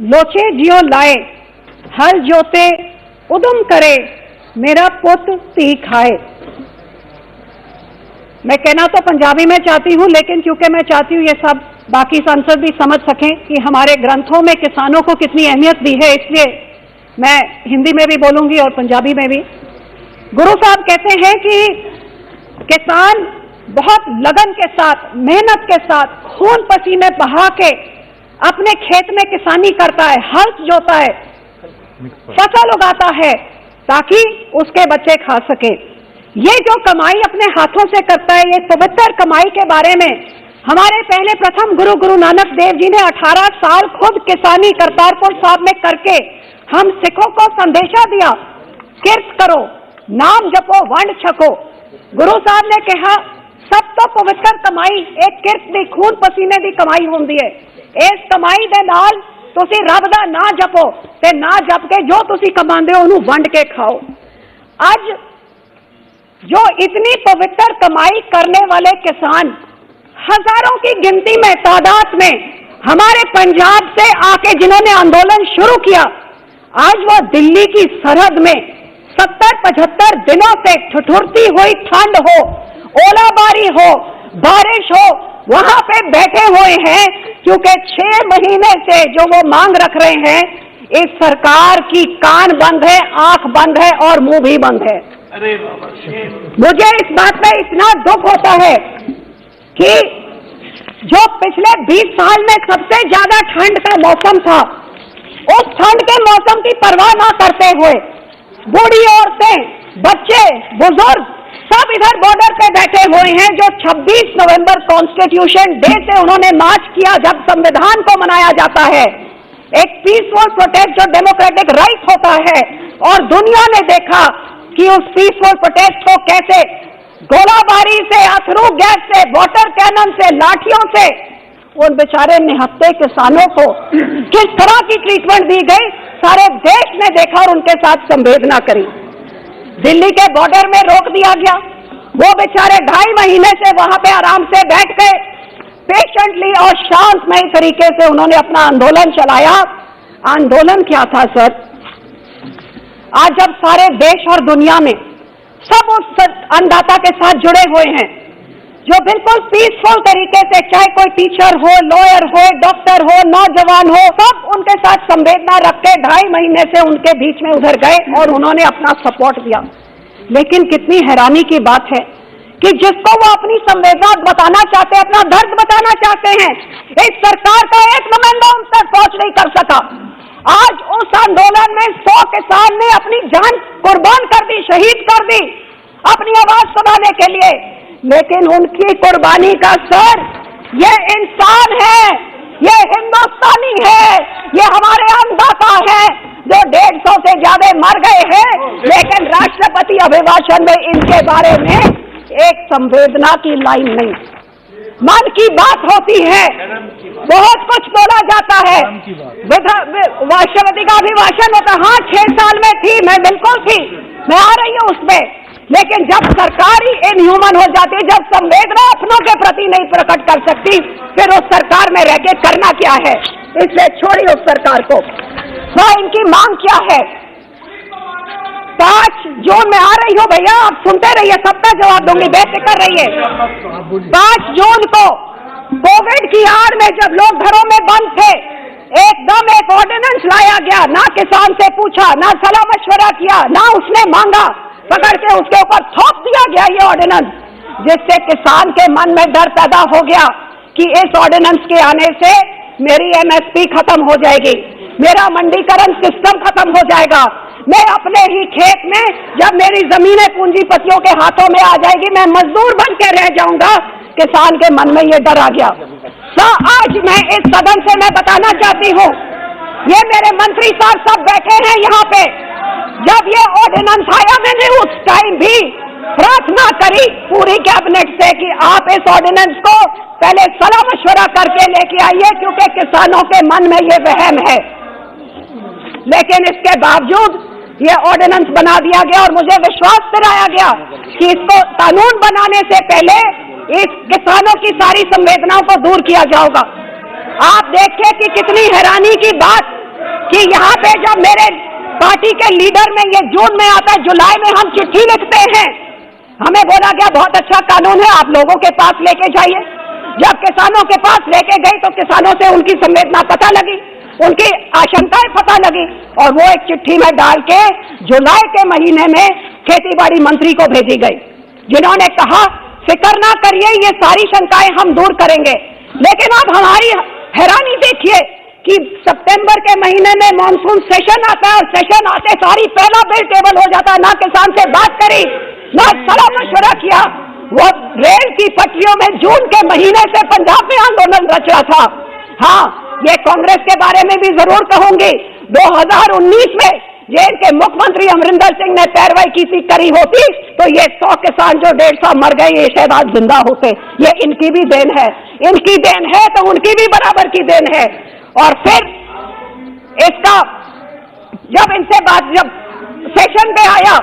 लोचे जियो लाए, हल जोते उदम करे, मेरा पुत धी खाए। मैं कहना तो पंजाबी में चाहती हूँ, लेकिन क्योंकि मैं चाहती हूँ ये सब बाकी सांसद भी समझ सकें कि हमारे ग्रंथों में किसानों को कितनी अहमियत दी है, इसलिए मैं हिंदी में भी बोलूंगी और पंजाबी में भी। गुरु साहब कहते हैं कि किसान बहुत लगन के साथ, मेहनत के साथ, खून पसीने बहा के अपने खेत में किसानी करता है, हल जोता है, फसल उगाता है ताकि उसके बच्चे खा सके। ये जो कमाई अपने हाथों से करता है, ये पवित्र कमाई के बारे में हमारे पहले प्रथम गुरु गुरु नानक देव जी ने 18 साल खुद किसानी करतारपुर साहब में करके हम सिखों को संदेशा दिया, किरत करो, नाम जपो, वंड छको। गुरु साहब ने कहा सब तो पवित्र कमाई एक किरत दी, खून पसीने दी कमाई होंदी है। इस कमाई दे नाल तुसी रब दा ना जपो ते ना जप के जो तुसी कमांदे हो उन्हें वंड के खाओ। आज जो इतनी पवित्र कमाई करने वाले किसान हजारों की गिनती में, तादाद में हमारे पंजाब से आके जिन्होंने आंदोलन शुरू किया, आज वो दिल्ली की सरहद में 70-75 दिनों से ठिठुरती हुई ठंड हो, ओलाबारी हो, बारिश हो, वहां पे बैठे हुए हैं, क्योंकि 6 महीने से जो वो मांग रख रहे हैं, इस सरकार की कान बंद है, आंख बंद है और मुंह भी बंद है। मुझे इस बात में इतना दुख होता है कि जो पिछले 20 साल में सबसे ज्यादा ठंड का मौसम था, उस ठंड के मौसम की परवाह ना करते हुए बूढ़ी औरतें, बच्चे, बुजुर्ग सब इधर बॉर्डर पे बैठे हुए हैं, जो 26 नवंबर कॉन्स्टिट्यूशन डे से उन्होंने मार्च किया, जब संविधान को मनाया जाता है, एक पीसफुल प्रोटेस्ट जो डेमोक्रेटिक राइट होता है, और दुनिया ने देखा कि उस पीसफुल प्रोटेस्ट को कैसे गोलाबारी से, अथरू गैस से, वाटर कैनन से, लाठियों से उन बेचारे निहत्थे किसानों को किस तरह की ट्रीटमेंट दी गई, सारे देश ने देखा और उनके साथ संवेदना करी। दिल्ली के बॉर्डर में रोक दिया गया, वो बेचारे 2.5 महीने से वहां पे आराम से बैठ गए, पेशेंटली और शांतमय तरीके से उन्होंने अपना आंदोलन चलाया। आंदोलन क्या था सर? आज जब सारे देश और दुनिया में सब उस अन्नदाता के साथ जुड़े हुए हैं, जो बिल्कुल पीसफुल तरीके से, चाहे कोई टीचर हो, लॉयर हो, डॉक्टर हो, नौजवान हो, सब उनके साथ संवेदना रख के 2.5 महीने से उनके बीच में उधर गए और उन्होंने अपना सपोर्ट दिया। लेकिन कितनी हैरानी की बात है कि जिसको वो अपनी संवेदना बताना चाहते, अपना दर्द बताना चाहते हैं, इस सरकार का एक नुमाइंदा उन तक पहुंच नहीं कर सका। आज उस आंदोलन में 100 किसान ने अपनी जान कुर्बान कर दी, शहीद कर दी अपनी आवाज सुनाने के लिए, लेकिन उनकी कुर्बानी का सर ये इंसान है, ये हिंदुस्तानी है, ये हमारे अन्नदाता है जो 150 से ज्यादा मर गए हैं, लेकिन राष्ट्रपति अभिभाषण में इनके बारे में एक संवेदना की लाइन नहीं। मन की बात होती है, बहुत कुछ बोला जाता है, राष्ट्रपति का अभिभाषण होता, हाँ 6 साल में थी, मैं बिल्कुल थी, मैं आ रही हूँ उसमें, लेकिन जब सरकार ही इनह्यूमन हो जाती है, जब संवेदना अपनों के प्रति नहीं प्रकट कर सकती, फिर उस सरकार में रह के करना क्या है? इसलिए छोड़िए उस सरकार को। तो इनकी मांग क्या है? 5 जून में आ रही हो भैया, आप सुनते रहिए, सबका जवाब दूंगी, बेफिक्र रहिए। 5 जून को कोविड की आड़ में जब लोग घरों में बंद थे, एकदम एक ऑर्डिनेंस लाया गया, ना किसान से पूछा, ना सलाह मशवरा किया, ना उसने मांगा, पकड़ के उसके ऊपर थोप दिया गया ये ऑर्डिनेंस, जिससे किसान के मन में डर पैदा हो गया कि इस ऑर्डिनेंस के आने से मेरी एमएसपी खत्म हो जाएगी, मेरा मंडीकरण सिस्टम खत्म हो जाएगा, मैं अपने ही खेत में जब मेरी जमीनें पूंजीपतियों के हाथों में आ जाएगी, मैं मजदूर बन के रह जाऊंगा। किसान के मन में ये डर आ गया। तो आज मैं इस सदन से मैं बताना चाहती हूँ, ये मेरे मंत्री साहब सब बैठे हैं यहाँ पे, जब ये ऑर्डिनेंस आया मैंने उस टाइम भी प्रार्थना करी पूरी कैबिनेट से कि आप इस ऑर्डिनेंस को पहले सलाह मशवरा करके लेके आइए, क्योंकि किसानों के मन में ये वहम है। लेकिन इसके बावजूद ये ऑर्डिनेंस बना दिया गया और मुझे विश्वास दिलाया गया कि इसको कानून बनाने से पहले इस किसानों की सारी संवेदनाओं को दूर किया जाएगा। आप देखिए कि कितनी हैरानी की बात, कि यहाँ पे जब मेरे पार्टी के लीडर में ये जून में आता है, जुलाई में हम चिट्ठी लिखते हैं, हमें बोला गया बहुत अच्छा कानून है, आप लोगों के पास लेके जाइए। जब किसानों के पास लेके गई तो किसानों से उनकी संवेदना पता लगी, उनकी आशंकाएं पता लगी, और वो एक चिट्ठी में डाल के जुलाई के महीने में खेती बाड़ी मंत्री को भेजी गई, जिन्होंने कहा फिक्र ना करिए, ये सारी शंकाएं हम दूर करेंगे। लेकिन अब हमारी हैरानी देखिए कि सितंबर के महीने में मॉनसून सेशन आता है और सेशन आते सारी पहला बिल टेबल हो जाता है। ना किसान से बात करी, ना सलाह मशवरा किया। वो रेल की पटरियों में जून के महीने से पंजाब में आंदोलन रच रहा था। हाँ, ये कांग्रेस के बारे में भी जरूर कहूंगी, 2019 में जेल के मुख्यमंत्री अमरिंदर सिंह ने पैरवी करी होती तो ये 100 किसान जो 150 मर गए, ये शायद आज जिंदा होते। ये इनकी भी देन है, इनकी देन है तो उनकी भी बराबर की देन है। और फिर इसका जब इनसे बात, जब सेशन पे आया,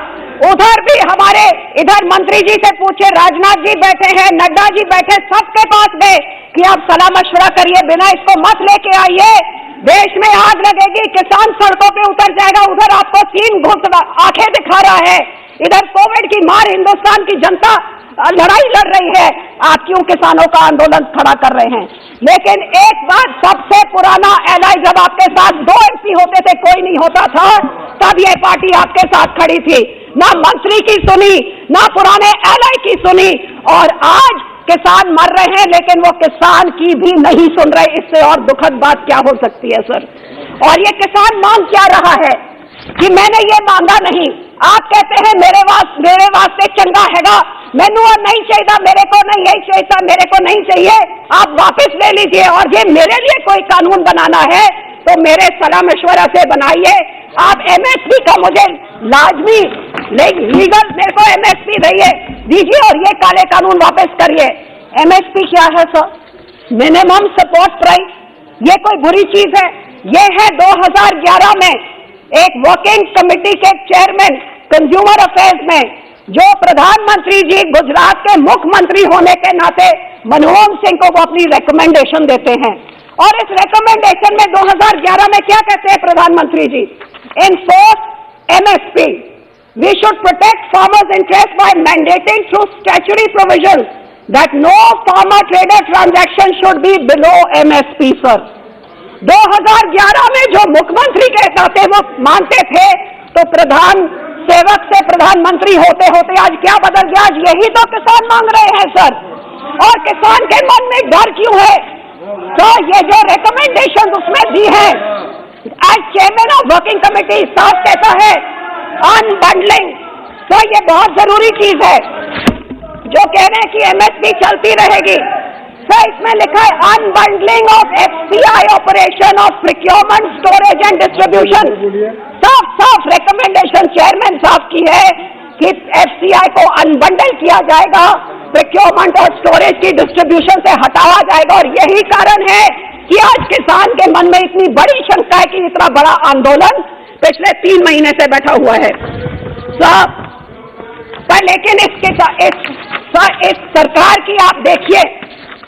उधर भी हमारे इधर मंत्री जी से पूछे, राजनाथ जी बैठे हैं, नड्डा जी बैठे, सबके पास गए कि आप सलाह मशवरा करिए, बिना इसको मत लेके आइए, देश में आग लगेगी, किसान सड़कों पे उतर जाएगा। उधर आपको चीन आंखें दिखा रहा है, इधर कोविड की मार हिंदुस्तान की जनता लड़ाई लड़ रही है, आप क्यों किसानों का आंदोलन खड़ा कर रहे हैं? लेकिन एक बात, सबसे पुराना एलआई जब आपके साथ 2 एमपी होते थे, कोई नहीं होता था, तब ये पार्टी आपके साथ खड़ी थी। ना मंत्री की सुनी, ना पुराने एलआई की सुनी, और आज किसान मर रहे हैं लेकिन वो किसान की भी नहीं सुन रहे। इससे और दुखद बात क्या हो सकती है सर? और ये किसान मांग क्या रहा है कि मैंने ये मांगा नहीं, आप कहते हैं मेरे वास्ते चंगा हैगा, मैनू और नहीं चाहिए, मेरे को नहीं यही चाहिए, मेरे को नहीं चाहिए, आप वापस ले लीजिए। और ये मेरे लिए कोई कानून बनाना है तो मेरे सलाह मशवरा से बनाइए। आप एमएसपी का मुझे लाजमी लीगल मेरे को एमएसपी दीजिए और ये काले कानून वापस करिए। एमएसपी क्या है सर? Minimum support price. ये कोई बुरी चीज है? ये है 2011 में एक वर्किंग कमेटी के चेयरमैन कंज्यूमर अफेयर्स में, जो प्रधानमंत्री जी गुजरात के मुख्यमंत्री होने के नाते मनमोहन सिंह को वो अपनी रिकमेंडेशन देते हैं। और इस रिकमेंडेशन में 2011 में क्या कहते हैं प्रधानमंत्री जी? Enforce MSP. We should protect farmers' interest by mandating through statutory provisions that no farmer trader transaction should be below MSP, sir. 2011 में जो मुख्यमंत्री कहता थे वो मानते थे, तो प्रधान सेवक से प्रधानमंत्री होते होते आज क्या बदल गया? आज यही तो किसान मांग रहे हैं सर। और किसान के मन में डर क्यों है? तो ये जो रिकमेंडेशन उसमें दी है, आज चेयरमैन ऑफ वर्किंग कमेटी साफ कहता है अनबंडलिंग, तो ये बहुत जरूरी चीज है। जो कह रहे हैं कि एमएसपी चलती रहेगी, तो इसमें लिखा है unbundling of FCI operation of procurement, storage and distribution. साफ रिकमेंडेशन चेयरमैन साहब की है कि एफसीआई को अनबंडल किया जाएगा, प्रोक्योरमेंट और स्टोरेज की डिस्ट्रीब्यूशन से हटाया जाएगा। और यही कारण है कि आज किसान के मन में इतनी बड़ी शंका है कि इतना बड़ा आंदोलन पिछले 3 महीने से बैठा हुआ है साहब। पर लेकिन इस सरकार की आप देखिए,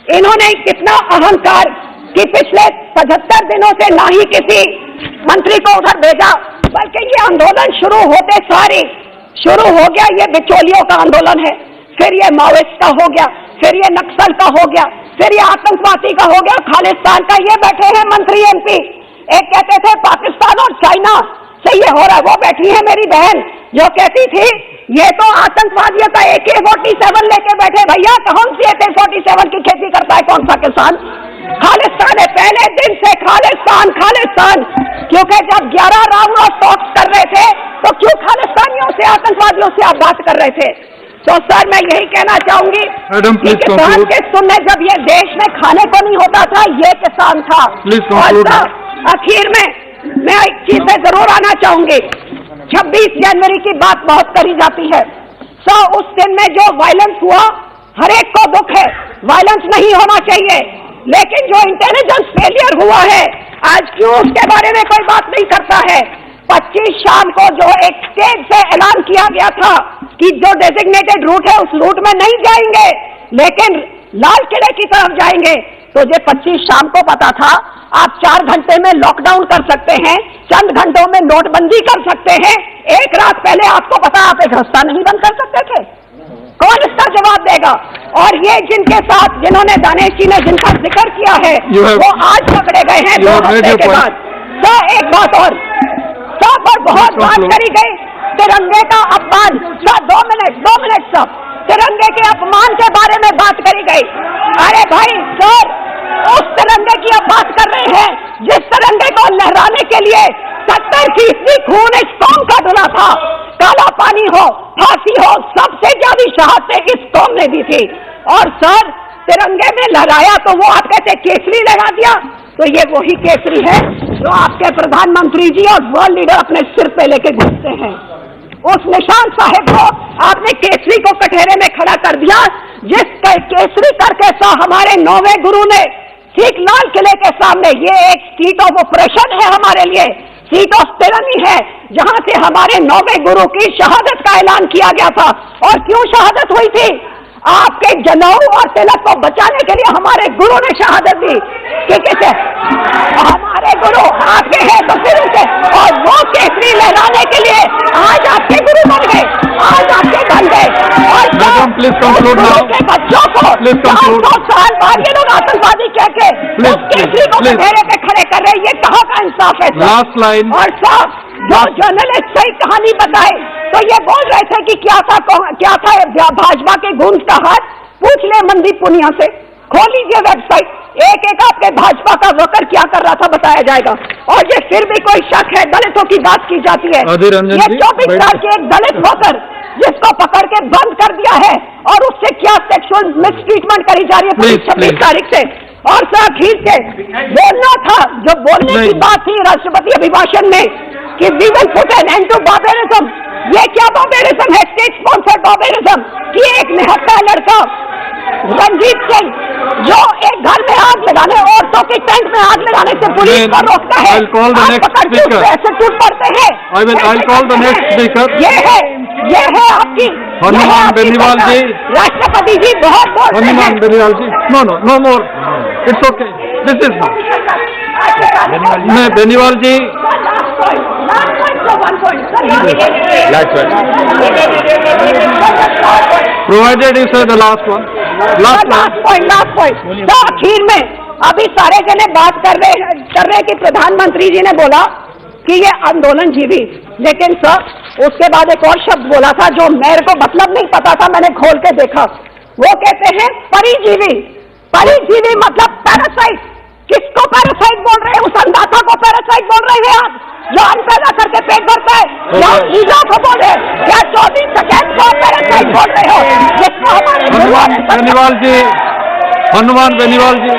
इन्होंने कितना अहंकार कि पिछले 75 दिनों से ना ही किसी मंत्री को उधर भेजा, बल्कि ये आंदोलन शुरू होते सारी शुरू हो गया, ये बिचौलियों का आंदोलन है, फिर ये माओइस्ट का हो गया, फिर ये नक्सल का हो गया, फिर ये आतंकवादी का हो गया, खालिस्तान का। ये बैठे हैं मंत्री एमपी, एक कहते थे पाकिस्तान और चाइना से ये हो रहा है, वो बैठी है मेरी बहन जो कहती थी ये तो आतंकवादियों का AK-47 लेके बैठे। भैया कौन सी AK-47 की खेती करता है कौन सा किसान? खालिस्तान है, पहले दिन से खालिस्तान। क्योंकि जब 11 राउंड ऑफ टॉक्स कर रहे थे तो क्यों खालिस्तानियों से, आतंकवादियों से आप बात कर रहे थे? तो सर मैं यही कहना चाहूंगी कि किसान के सुनने जब ये देश में खाने को नहीं होता था, ये किसान था। और आखिर में मैं एक चीज से जरूर आना चाहूंगी, 26 जनवरी की बात बहुत करी जाती है। उस दिन में जो वायलेंस हुआ, हर एक को दुख है, वायलेंस नहीं होना चाहिए, लेकिन जो इंटेलिजेंस फेलियर हुआ है आज क्यों उसके बारे में कोई बात नहीं करता है? 25 शाम को जो एक स्टेज से ऐलान किया गया था कि जो डेजिग्नेटेड रूट है उस रूट में नहीं जाएंगे लेकिन लाल किले की तरफ जाएंगे, तो ये 25 शाम को पता था आप 4 घंटे में लॉकडाउन कर सकते हैं, चंद घंटों में नोटबंदी कर सकते हैं, एक रात पहले आपको पता आप एक रास्ता नहीं बंद कर सकते थे? कौन इसका जवाब देगा? और ये जिनके साथ जिन्होंने दानेश जी ने जिनका जिक्र किया है वो आज पकड़े गए हैं 2 हफ्ते के बाद। तो एक बात और सब और बहुत बात करी गई तिरंगे का अपमान। 2 मिनट सब तिरंगे के अपमान के बारे में बात करी गई। अरे भाई सर, उस तिरंगे की आप बात कर रहे हैं जिस तिरंगे को लहराने के लिए 70% खून इस कौम का डुला था। काला पानी हो, फांसी हो, सबसे ज्यादा शहादतें इस कौम ने दी थी। और सर तिरंगे में लहराया तो वो आप कहते केसरी लगा दिया, तो ये वही केसरी है जो आपके प्रधानमंत्री जी और वर्ल्ड लीडर अपने सिर पे लेके घूमते हैं। उस निशान साहिब को आपने केसरी को कटहरे में खड़ा कर दिया, जिस केसरी करके हमारे 9वें गुरु ने सिख लाल किले के सामने, ये एक सीट ऑफ ऑपरेशन है हमारे लिए, सीट ऑफ तिरंगी है, जहां से हमारे 9वें गुरु की शहादत का ऐलान किया गया था। और क्यों शहादत हुई थी? आपके जनेऊ और तिलक को बचाने के लिए हमारे गुरु ने शहादत दी। ठीक है, हमारे गुरु आपके हैं तो फिर उनके, और वो केसरी लहराने के लिए आज आपके गुरु बन गए, आज आपके बन गए। और के बच्चों को 400 साल बाद ये लोग आतंकवादी कह के केसरी को कटहरे पे खड़े कर रहे हैं, ये कहाँ का इंसाफ है? Last line. और साहब जो जर्नलिस्ट सही कहानी बताए तो ये बोल रहे थे कि क्या था भाजपा के गूंज का हाथ। पूछ ले मनदीप पुनिया से, खोल लीजिए वेबसाइट, एक एक आपके भाजपा का वर्कर क्या कर रहा था बताया जाएगा। और ये फिर भी कोई शक है, दलितों की बात की जाती है। ये 24 साल के एक दलित वर्कर जिसको पकड़ के बंद कर दिया है और उससे क्या सेक्सुअल मिसट्रीटमेंट करी जा रही है 26 तारीख से। और सर आखिर से बोलना था, जो बोलने की बात थी राष्ट्रपति अभिभाषण में कि we will put an end to barbarism. ये क्या बार्बेरिज्म है? स्टेट स्पॉन्सर्ड बार्बेरिज्म कि एक निहत्था लड़का रंजीत सिंह जो एक घर में आग लगाने, औरतों के टेंट में आग लगाने से पुलिस को रोकता है, ऐसे टूट पड़ते हैं। ये है आपकी हनुमान बेनीवाल जी, राष्ट्रपति जी बहुत बहुत Hanuman Beniwal ji, no more, it's okay, this is मैं बेनीवाल जी। Provided you say the last one. Last point. तो आखिर में अभी सारे जने बात कर रहे कि प्रधानमंत्री जी ने बोला कि ये आंदोलन जीवी, लेकिन सर उसके बाद एक और शब्द बोला था जो मेरे को मतलब नहीं पता था, मैंने खोल के देखा। वो कहते हैं परिजीवी। परिजीवी मतलब पैरासाइट। किसको पैरासाइट बोल रहे हैं? उस अन्नदाता को पैरासाइट बोल रहे हैं आप, जो अन्न पैदा करके पेट भरता है, या ईजा को बोल रहे हैं, या 24 सेकेंड को पैरासाइट बोल रहे हो? जिसको हमारे बेनीवाल जी, हनुमान बेनीवाल जी।